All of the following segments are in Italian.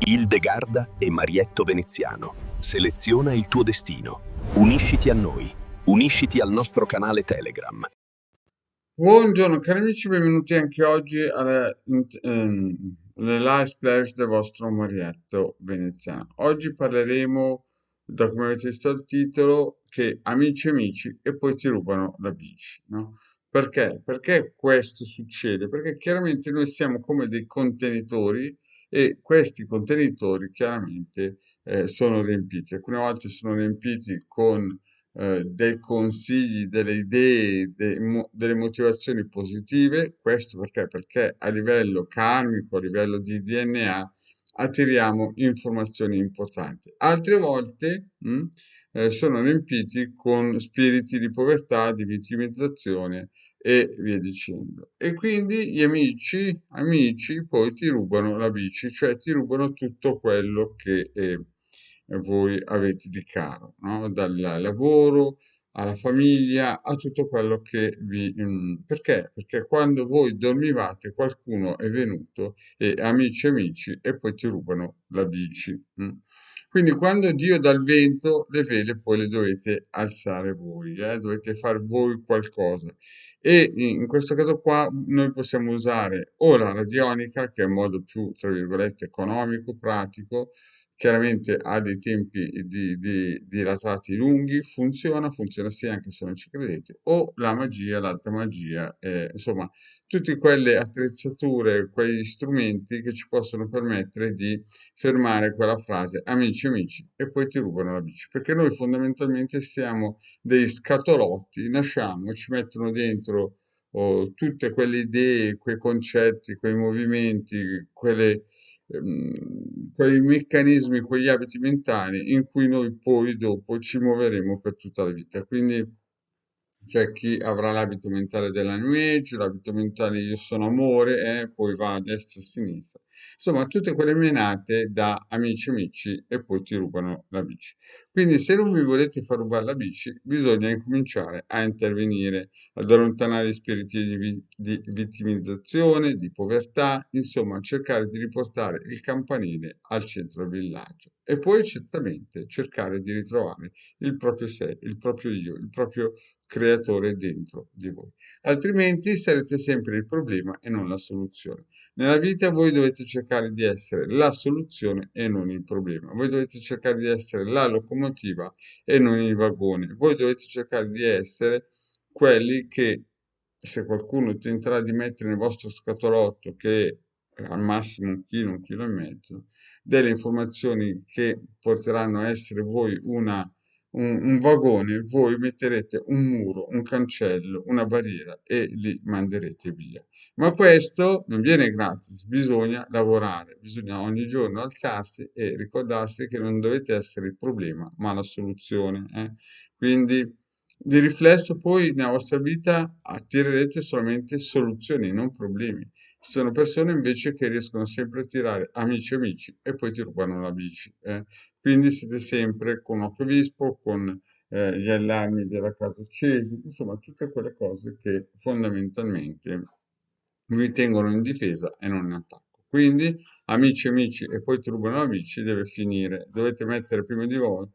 Hildegarda e Marietto Veneziano. Seleziona il tuo destino. Unisciti a noi. Unisciti al nostro canale Telegram. Buongiorno cari amici, benvenuti anche oggi alle live splash del vostro Marietto Veneziano. Oggi parleremo, da come avete visto il titolo, che amici e poi ti rubano la bici, no? Perché? Perché questo succede? Perché chiaramente noi siamo come dei contenitori e questi contenitori chiaramente sono riempiti. Alcune volte sono riempiti con dei consigli, delle idee, delle motivazioni positive. Questo perché? Perché a livello karmico, a livello di DNA, attiriamo informazioni importanti. Altre volte sono riempiti con spiriti di povertà, di vittimizzazione e via dicendo. E quindi gli amici poi ti rubano la bici, cioè ti rubano tutto quello che voi avete di caro, no? Dal lavoro alla famiglia, a tutto quello che vi... perché? Perché quando voi dormivate qualcuno è venuto e amici e poi ti rubano la bici. Quindi quando Dio dà il vento, le vele poi le dovete alzare voi, dovete fare voi qualcosa. E in questo caso qua noi possiamo usare o la radionica, che è un modo più, tra virgolette, economico, pratico, chiaramente ha dei tempi dilatati lunghi, funziona sì anche se non ci credete, o la magia, l'alta magia, insomma, tutte quelle attrezzature, quegli strumenti che ci possono permettere di fermare quella frase amici e poi ti rubano la bici, perché noi fondamentalmente siamo dei scatolotti, nasciamo, ci mettono dentro tutte quelle idee, quei concetti, quei movimenti, quei meccanismi, quegli abiti mentali in cui noi poi dopo ci muoveremo per tutta la vita. Quindi c'è chi avrà l'abito mentale della New Age, l'abito mentale io sono amore, e poi va a destra e a sinistra. Insomma, tutte quelle menate da amici e poi ti rubano la bici. Quindi se non vi volete far rubare la bici, bisogna incominciare a intervenire, ad allontanare gli spiriti di vittimizzazione, di povertà, insomma, cercare di riportare il campanile al centro del villaggio. E poi certamente cercare di ritrovare il proprio sé, il proprio io, il proprio creatore dentro di voi. Altrimenti sarete sempre il problema e non la soluzione. Nella vita voi dovete cercare di essere la soluzione e non il problema. Voi dovete cercare di essere la locomotiva e non il vagone. Voi dovete cercare di essere quelli che, se qualcuno tenterà di mettere nel vostro scatolotto, che è al massimo un chilo e mezzo, delle informazioni che porteranno a essere voi un vagone, voi metterete un muro, un cancello, una barriera e li manderete via. Ma questo non viene gratis, bisogna lavorare, bisogna ogni giorno alzarsi e ricordarsi che non dovete essere il problema, ma la soluzione. Quindi di riflesso poi nella vostra vita attirerete solamente soluzioni, non problemi. Ci sono persone invece che riescono sempre a tirare amici e poi ti rubano la bici. Quindi siete sempre con occhio vispo, con gli allarmi della casa accesi, insomma tutte quelle cose che fondamentalmente vi tengono in difesa e non in attacco. Quindi amici e poi ti rubano la bici deve finire, dovete mettere prima di voi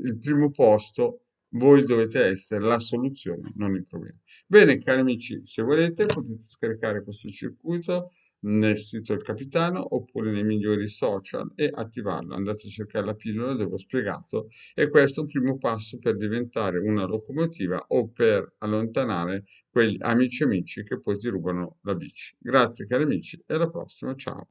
il primo posto, voi dovete essere la soluzione, non il problema. Bene, cari amici, se volete potete scaricare questo circuito nel sito del capitano oppure nei migliori social e attivarlo. Andate a cercare la pillola dove ho spiegato e questo è un primo passo per diventare una locomotiva o per allontanare quegli amici che poi ti rubano la bici. Grazie cari amici e alla prossima, ciao.